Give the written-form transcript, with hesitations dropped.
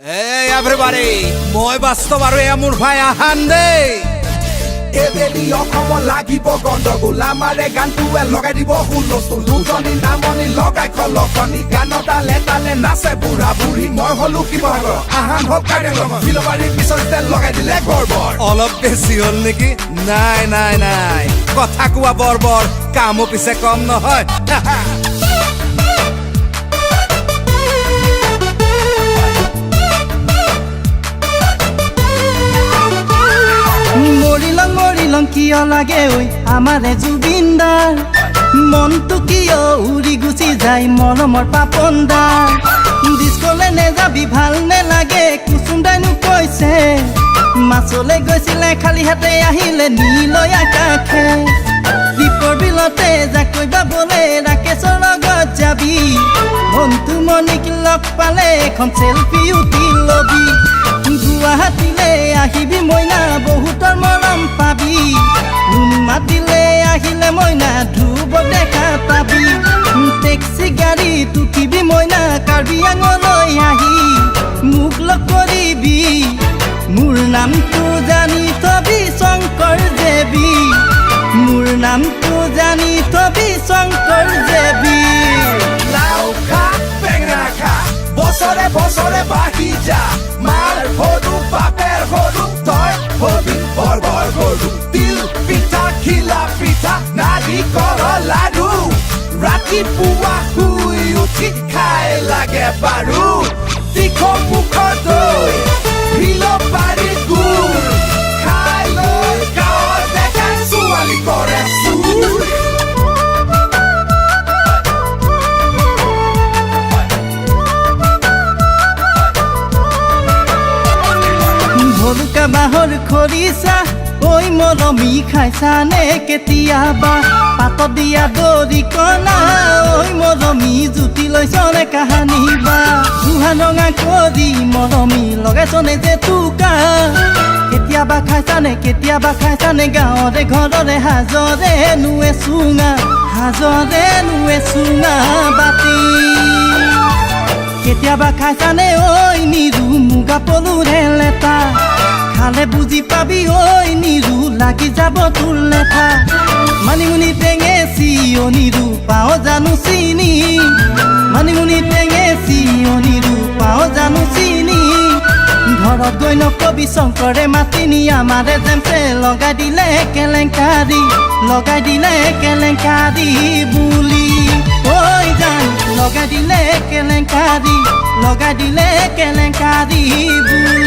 Hey everybody, মই বাস্তৱ আৰু এয়া মোৰ ভাই আহান দেই এবেলি অসমৰ লাগিব গণ্ডগোল আমাৰে গানটোৱে লগাই দিব হুলস্থুল দুজনী নামনি লগাই খলকনি গানত তালে তালে নাচে বুঢ়া বুঢ়ী মই হলো কিমান আহান হওক কাইৰে লগত ফিলবাৰীৰ পিছতে লগাই দিলে গৰ্বৰ অলপ বেছি হ'ল নেকি নাই নাই নাই কথা কোৱা বৰবৰ কামো পিছে কম নহয় মৰিলং কিয় লাগে ঐ আমাৰে জুবিনদাৰ মনটো কিয় উৰি গুচি যায় মৰমৰ পাপনদাৰ ডিস্কলে নেযাবি ভাল নেলাগে কুচুমদাইনো কৈছে মাছলে গৈছিলে খালি হাতে আহিলে নীলয় আকাশে দীপৰ বিলতে যাকৈ বাবলে ৰাকেশৰ লগত যাবি মনটো মনিক লগ পালে এখন চেলফি উঠি লবি গুৱাহাটীলে আহিবি মইনা বহুতৰ মৰম পাবি মাতিলে আহিলে মইনা ধ্ৰুৱ দেখা পাবি টেক্সি গাড়ী তুকিবি মইনা কাৰ্বি আংললৈ আহি মোক লগ কৰিবি মোৰ নামটো জানি থবি শংকৰ জেবি মোৰ নামটো জানি থবি শংকৰ জেবি লাও খা বেঙেনা খা বছৰে বছৰে বাঢ়ি যা মাৰ সৰু বাপেৰ সৰু তই হবি বৰ বৰ সৰু তিল পিঠা খিলা পিঠা নাৰিকলৰ লাডু ৰাতিপুৱা শুই উঠি খাই লাগে বাৰু তীখৰ মুখৰ দৈ ফিলবাৰী গুৰ খাই লৈ গাঁৱত দেখা ছোৱালী কৰে চুৰ ভলুকা বাহৰ খৰিচা ঐ মৰমী খাইছানে কেতিয়াবা পাতত দিয়া দৰিকণা ঐ মৰমী জুতি লৈছনে কাহানী বা জুহা ৰঙা কৰি মৰমী লগাইছনে যে টুকা কেতিয়াবা খাইছানে গাঁৱৰে ঘৰৰে হাজৰে নুৱে চুঙা বাতি কেতিয়াবা খাইছানে ঐ নিৰু মুগা পলুৰে লেটা খালে বুজি পাবি ঐ নিৰু লাগি যাব তোৰ লেঠা মানিমুনি টেঙেচি অ নিৰু পাওঁ জানো চিনি মানিমুনি টেঙেচি অ নিৰু পাওঁ জানো চিনি ঘৰত গৈ নকবি শংকৰে মাতিনি আমাৰে জেমছে লগাই দিলে কেলেংকাৰী বুলি ঐ জান লগাই দিলে কেলেংকাৰী বুলি